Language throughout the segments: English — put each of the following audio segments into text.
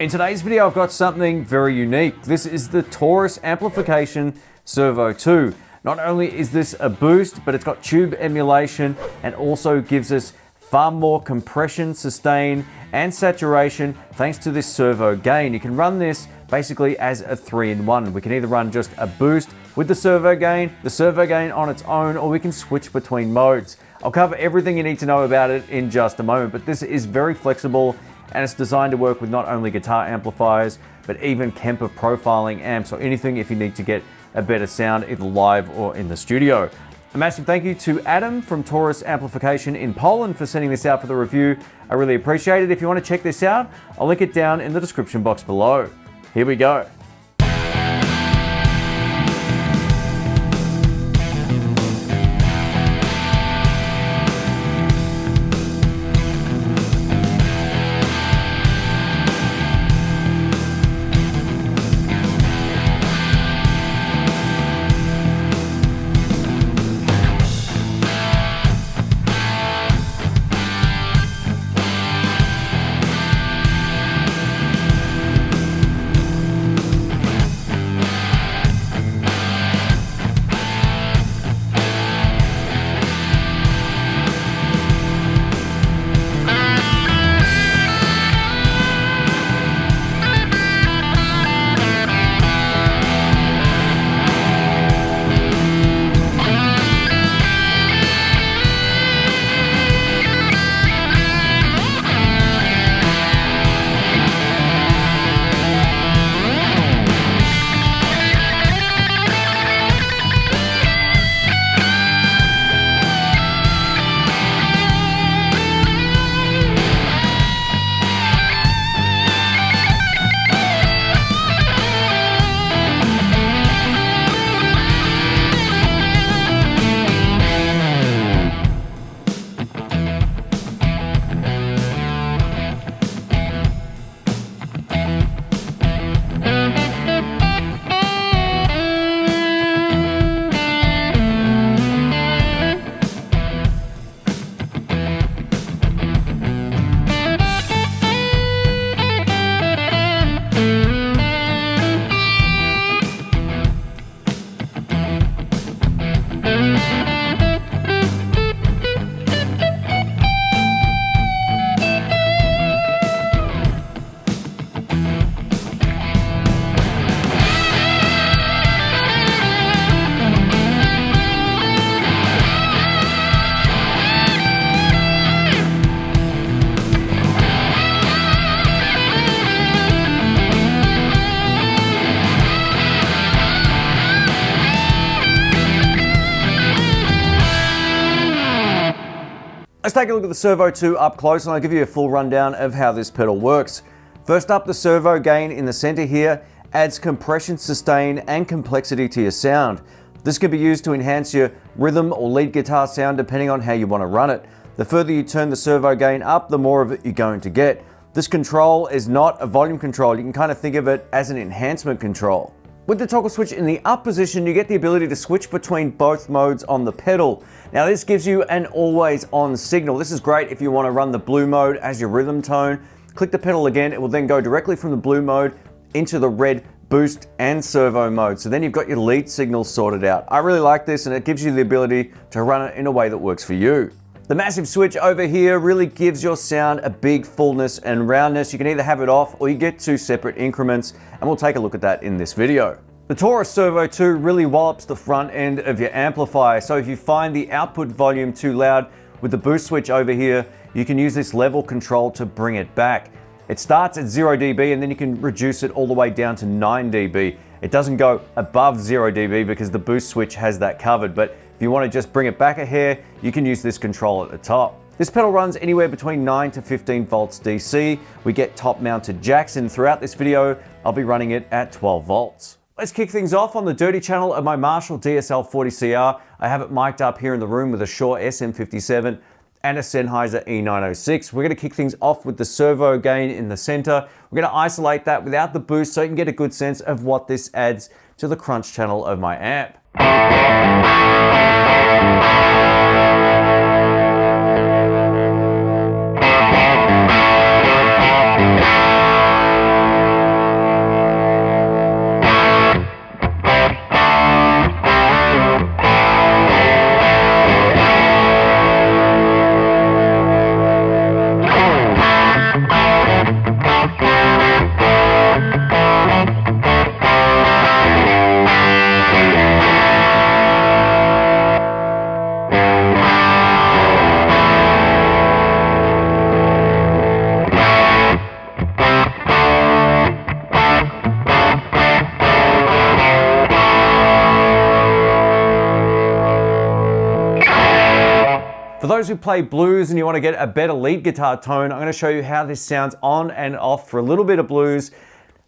In today's video, I've got something very unique. This is the Taurus Amplification Servo 2. Not only is this a boost, but it's got tube emulation and also gives us far more compression, sustain, and saturation thanks to this servo gain. You can run this basically as a 3-in-1. We can either run just a boost with the servo gain on its own, or we can switch between modes. I'll cover everything you need to know about it in just a moment, but this is very flexible and it's designed to work with not only guitar amplifiers, but even Kemper profiling amps or anything if you need to get a better sound either live or in the studio. A massive thank you to Adam from Taurus Amplification in Poland for sending this out for the review. I really appreciate it. If you want to check this out, I'll link it down in the description box below. Here we go. Let's take a look at the Servo 2 up close and I'll give you a full rundown of how this pedal works. First up, the servo gain in the center here adds compression, sustain, and complexity to your sound. This can be used to enhance your rhythm or lead guitar sound depending on how you want to run it. The further you turn the servo gain up, the more of it you're going to get. This control is not a volume control. You can kind of think of it as an enhancement control. With the toggle switch in the up position, you get the ability to switch between both modes on the pedal. Now this gives you an always on signal. This is great if you want to run the blue mode as your rhythm tone. Click the pedal again, it will then go directly from the blue mode into the red boost and servo mode. So then you've got your lead signals sorted out. I really like this and it gives you the ability to run it in a way that works for you. The massive switch over here really gives your sound a big fullness and roundness. You can either have it off or you get two separate increments, and we'll take a look at that in this video. The Taurus Servo 2 really wallops the front end of your amplifier, so if you find the output volume too loud with the boost switch over here, you can use this level control to bring it back. It starts at 0 dB and then you can reduce it all the way down to 9 dB. It doesn't go above 0 dB because the boost switch has that covered, but if you want to just bring it back a hair, you can use this control at the top. This pedal runs anywhere between 9 to 15 volts DC. We get top mounted jacks, and throughout this video, I'll be running it at 12 volts. Let's kick things off on the dirty channel of my Marshall DSL-40CR. I have it mic'd up here in the room with a Shure SM57 and a Sennheiser E906. We're going to kick things off with the servo gain in the center. We're going to isolate that without the boost so you can get a good sense of what this adds to the crunch channel of my amp. For those who play blues and you want to get a better lead guitar tone, I'm going to show you how this sounds on and off for a little bit of blues.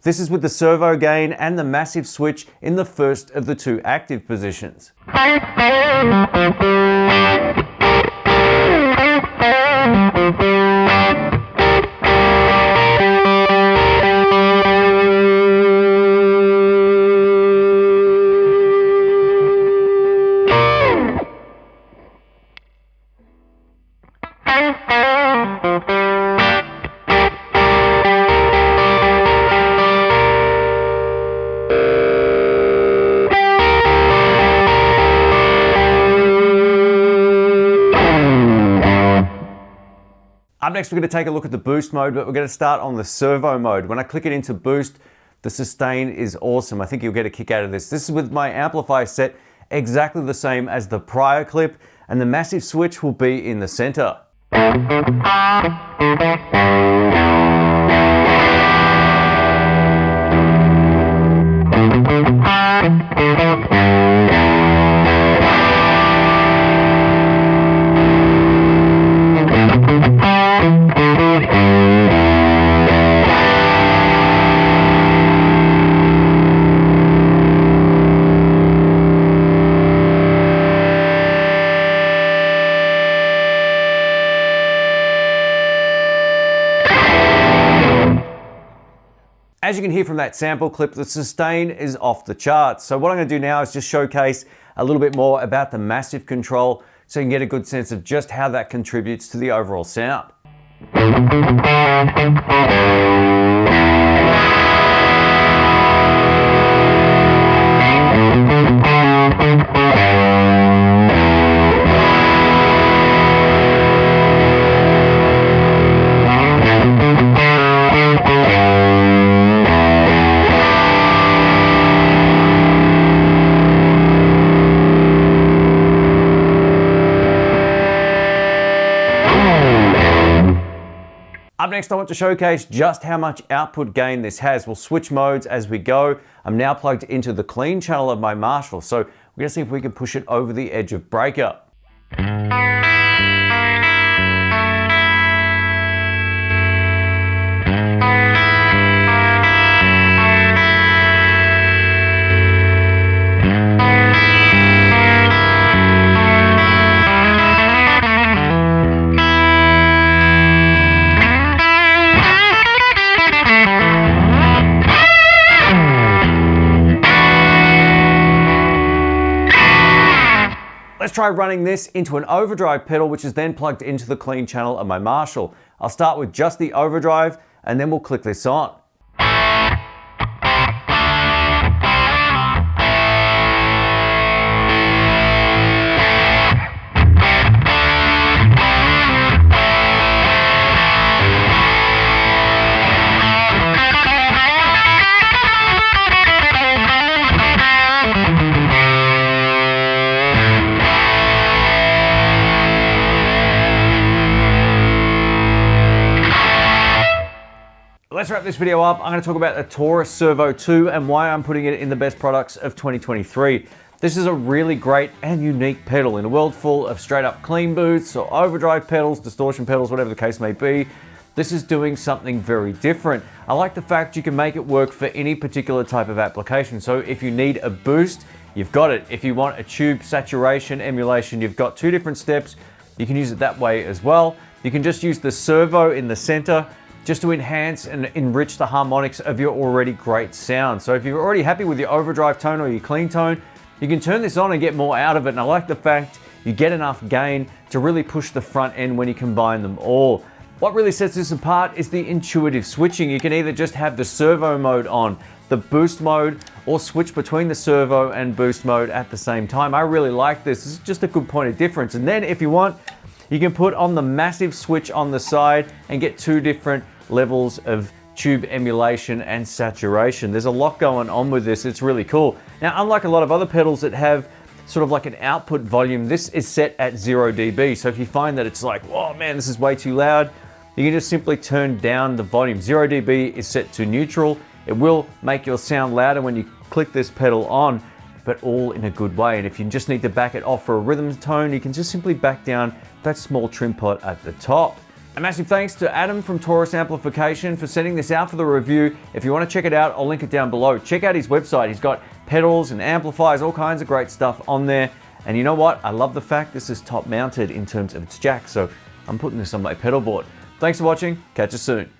This is with the servo gain and the massive switch in the first of the two active positions. Up next, we're going to take a look at the boost mode, but we're going to start on the servo mode. When I click it into boost, the sustain is awesome. I think you'll get a kick out of this. This is with my amplifier set exactly the same as the prior clip, and the massive switch will be in the center. As you can hear from that sample clip, the sustain is off the charts. So what I'm going to do now is just showcase a little bit more about the massive control so you can get a good sense of just how that contributes to the overall sound. Up next, I want to showcase just how much output gain this has. We'll switch modes as we go. I'm now plugged into the clean channel of my Marshall, so we're going to see if we can push it over the edge of breakup. Let's try running this into an overdrive pedal, which is then plugged into the clean channel of my Marshall. I'll start with just the overdrive and then we'll click this on. Let's wrap this video up. I'm going to talk about the Taurus Servo 2 and why I'm putting it in the best products of 2023. This is a really great and unique pedal in a world full of straight up clean booths or overdrive pedals, distortion pedals, whatever the case may be. This is doing something very different. I like the fact you can make it work for any particular type of application. So if you need a boost, you've got it. If you want a tube saturation emulation, you've got two different steps. You can use it that way as well. You can just use the servo in the center just to enhance and enrich the harmonics of your already great sound. So if you're already happy with your overdrive tone or your clean tone, you can turn this on and get more out of it. And I like the fact you get enough gain to really push the front end when you combine them all. What really sets this apart is the intuitive switching. You can either just have the servo mode on, the boost mode, or switch between the servo and boost mode at the same time. I really like this. This is just a good point of difference. And then if you want, you can put on the massive switch on the side and get two different levels of tube emulation and saturation. There's a lot going on with this. It's really cool. Now, unlike a lot of other pedals that have sort of like an output volume, this is set at 0 dB. So if you find that it's like, oh man, this is way too loud, you can just simply turn down the volume. 0 dB is set to neutral. It will make your sound louder when you click this pedal on, but all in a good way. And if you just need to back it off for a rhythm tone, you can just simply back down that small trim pot at the top. A massive thanks to Adam from Taurus Amplification for sending this out for the review. If you want to check it out, I'll link it down below. Check out his website. He's got pedals and amplifiers, all kinds of great stuff on there. And you know what? I love the fact this is top mounted in terms of its jack, so I'm putting this on my pedal board. Thanks for watching. Catch you soon.